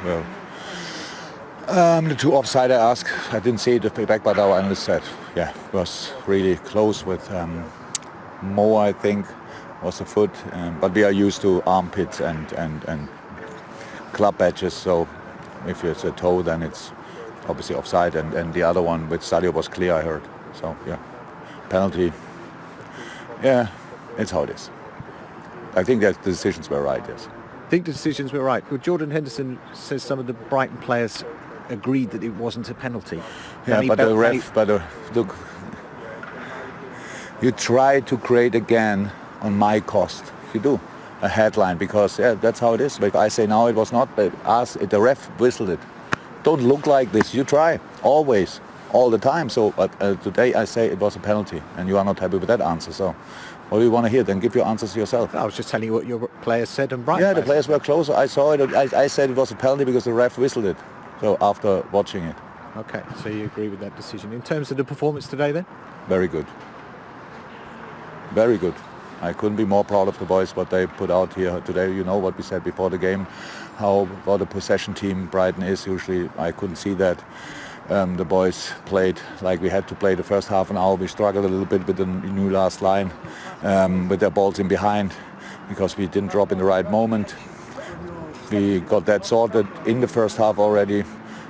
well, the two offside I asked, I didn't see the payback, but our analyst said, yeah, it was really close with Mo, I think, was a foot. But we are used to armpits and club badges, so if it's a toe, then it's obviously offside. And the other one with Sadio was clear, I heard. So, yeah, penalty. Yeah, it's how it is. I think that the decisions were right, yes. I think the decisions were right. Well, Jordan Henderson says some of the Brighton players agreed that it wasn't a penalty. Yeah, but the ref, look, you try to create again on my cost. You do a headline because that's how it is. But if I say now it was not, but the ref whistled it. Don't look like this. You try always, all the time. So, but today I say it was a penalty, and you are not happy with that answer. So, what do you want to hear? Then give your answers yourself. I was just telling you what your players said and Brighton. Yeah, the players were closer. I saw it. I said it was a penalty because the ref whistled it. So after watching it. Okay, so you agree with that decision. In terms of the performance today then? Very good. Very good. I couldn't be more proud of the boys, what they put out here today. You know what we said before the game, what a possession team Brighton is. Usually I couldn't see that. The boys played like we had to play the first half an hour. We struggled a little bit with the new last line, with their balls in behind, because we didn't drop in the right moment. We got that sorted in the first half already.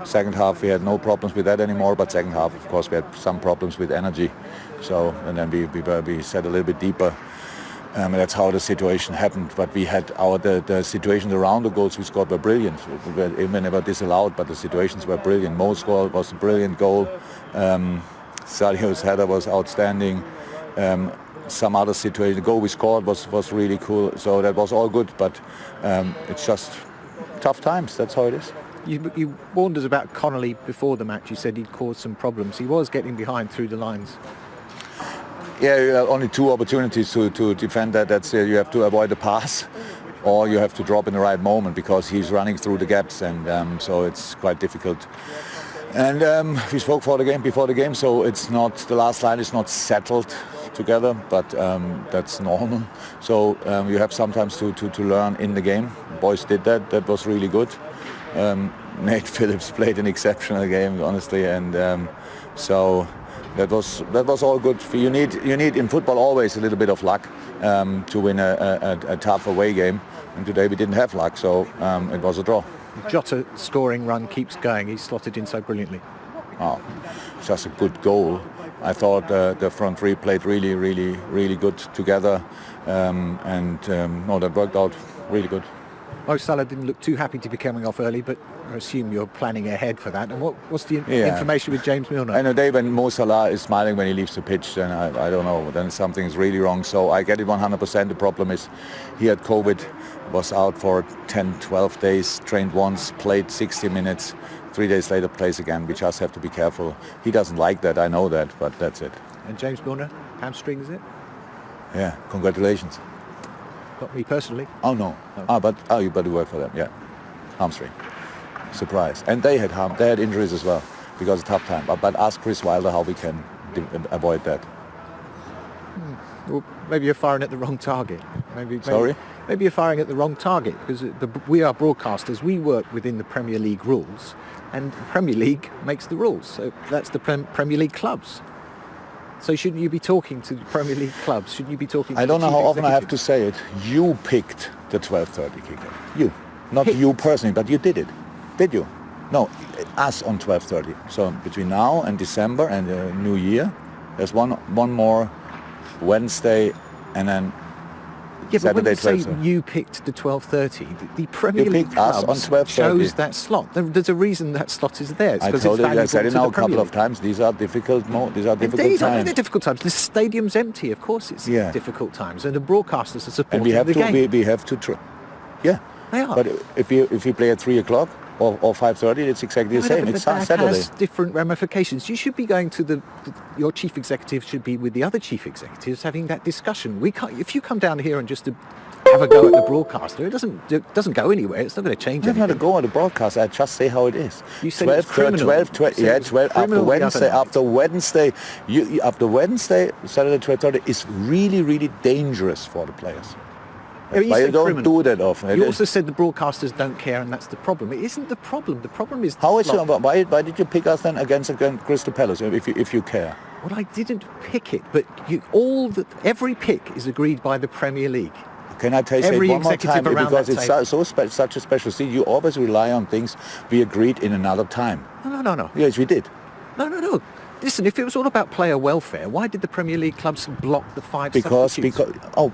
Second half we had no problems with that anymore, but second half of course we had some problems with energy. So, and then we set a little bit deeper. That's how the situation happened. But we had the situations around the goals we scored were brilliant. Even never disallowed, but the situations were brilliant. Mo's score was a brilliant goal. Sadio's header was outstanding. Some other situation, the goal we scored was really cool. So that was all good, but it's just tough times. That's how it is. You warned us about Connolly before the match. You said he'd caused some problems. He was getting behind through the lines. Yeah, you have only two opportunities to defend that. That's you have to avoid the pass, or you have to drop in the right moment because he's running through the gaps, and so it's quite difficult. And we spoke before the game, so it's not the last line is not settled together, but that's normal. So you have sometimes to learn in the game. Boys did that. That was really good. Nate Phillips played an exceptional game, honestly, and so that was all good. You need in football always a little bit of luck to win a tough away game, and today we didn't have luck, so it was a draw. Jota scoring run keeps going. He's slotted in so brilliantly. Oh, just a good goal. I thought the front three played really good together, and that worked out really good. Mo Salah didn't look too happy to be coming off early, but I assume you're planning ahead for that. And what's the information with James Milner? I know when Mo Salah is smiling when he leaves the pitch, then I don't know, then something's really wrong. So I get it 100%. The problem is he had COVID, was out for 10, 12 days, trained once, played 60 minutes, 3 days later plays again. We just have to be careful. He doesn't like that, I know that, but that's it. And James Milner, hamstring, is it? Yeah, congratulations. Not me personally. Oh no. But you better work for them. Yeah, hamstring. Surprise. And they had injuries as well because it's a tough time. But ask Chris Wilder how we can avoid that. Well, maybe you're firing at the wrong target. Sorry? Maybe you're firing at the wrong target because we are broadcasters. We work within the Premier League rules, and the Premier League makes the rules. So that's the Premier League clubs. So shouldn't you be talking to the Premier League clubs? Shouldn't you be talking to I don't the know how often I have to executives? say it. You picked the 12:30 kickoff. You. Not you personally, but you did it. Did you? No, us on 12:30. So between now and December and the New Year, there's one more Wednesday and then Yeah, but when Saturday you say 12:30. you picked the 12:30, the Premier You League picked us clubs on 12:30. chose that slot. There's a reason that slot is there. It's I 'cause told it's you, I said valuable it to now the a couple Premier of times. These are difficult Indeed, I know times. they're difficult times. The stadium's empty, of course it's difficult times, and the broadcasters are supporting And we have the game. we have to yeah. They are. But if we play at 3 o'clock or 5:30, it's exactly the same. It's that Saturday. has different ramifications. You should be going to your chief executive should be with the other chief executives having that discussion. We can't. If you come down here and just have a go at the broadcaster, it doesn't go anywhere. It's not going to change I'm anything. not a go at the broadcast. I just say how it is. You said it's criminal. 12, You said it's 12 criminal the other night. after Wednesday, Saturday 12:30 is really dangerous for the players. That's why you don't do that often. You also said the broadcasters don't care, and that's the problem. It isn't the problem. The problem is How is it? Why did you pick us then against Crystal Palace if you care? Well, I didn't pick it, but every pick is agreed by the Premier League. Can I say it one more time? Because it's such a special season. You always rely on things we agreed in another time. No. Yes, we did. No. Listen, if it was all about player welfare, why did the Premier League clubs block the 5 substitutes?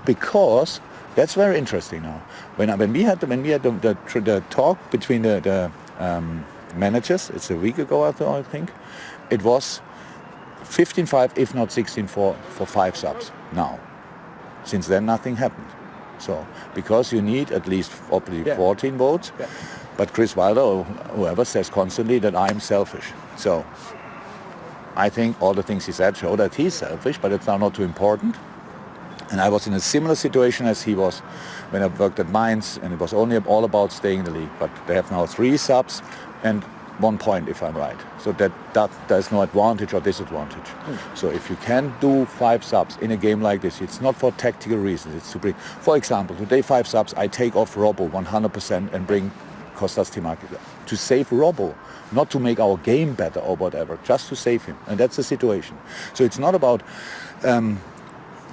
Because that's very interesting now. When we had the talk between the managers, it's a week ago I think, it was 15-5, if not 16-4 for 5 subs. Now, since then nothing happened. So because you need at least 14 votes, but Chris Wilder or whoever says constantly that I'm selfish. So I think all the things he said show that he's selfish, but it's now not too important. And I was in a similar situation as he was when I worked at Mainz, and it was only all about staying in the league. But they have now 3 subs and 1 point, if I'm right. So that there's no advantage or disadvantage. So if you can do 5 subs in a game like this, it's not for tactical reasons. It's to bring, for example, today 5 subs, I take off Robbo 100% and bring Kostas Timakis to save Robbo, not to make our game better or whatever, just to save him. And that's the situation. So it's not about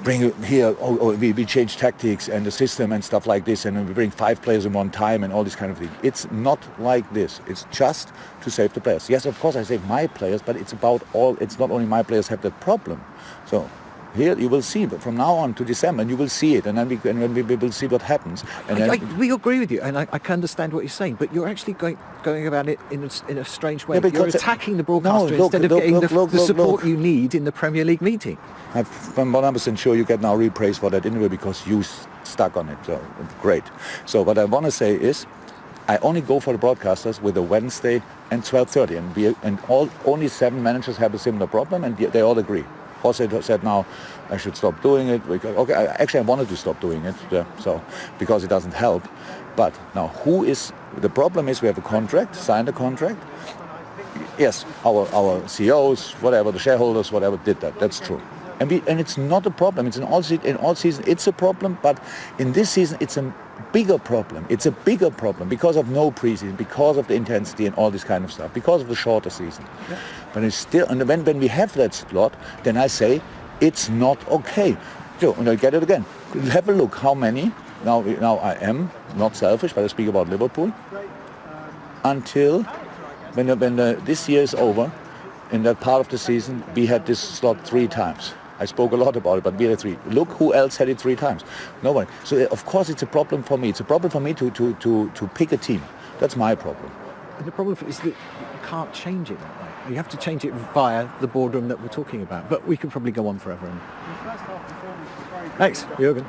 bring here, we change tactics and the system and stuff like this, and we bring 5 players in one time and all this kind of thing. It's not like this. It's just to save the players. Yes, of course I save my players, but it's not only my players have that problem. So here you will see, but from now on to December, and you will see it, and then we will see what happens. And we agree with you, and I can understand what you're saying, but you're actually going about it in a strange way. You're attacking the broadcaster instead of getting the support you need in the Premier League meeting. I'm 100% sure you get now repraised for that interview because you stuck on it. So great. So what I want to say is, I only go for the broadcasters with a Wednesday and 12:30, and only 7 managers have a similar problem, and they all agree. Jose said now I should stop doing it. I wanted to stop doing it, because it doesn't help. But now the problem is we have a contract, signed a contract. Yes, our CEOs, whatever, the shareholders, whatever, did that. That's true. And it's not a problem. It's in all season it's a problem, but in this season it's a bigger problem. It's a bigger problem because of no preseason, because of the intensity and all this kind of stuff, because of the shorter season. Yeah. But it's still, and when we have that slot, then I say it's not okay. So, and I get it again. Have a look how many. Now I am not selfish, but I speak about Liverpool. Until when this year is over, in that part of the season, we had this slot 3 times. I spoke a lot about it, but we had 3. Look who else had it 3 times. No one. So of course it's a problem for me. It's a problem for me to pick a team. That's my problem. And the problem is that you can't change it that way. You have to change it via the boardroom that we're talking about. But we could probably go on forever. Thanks, Jurgen.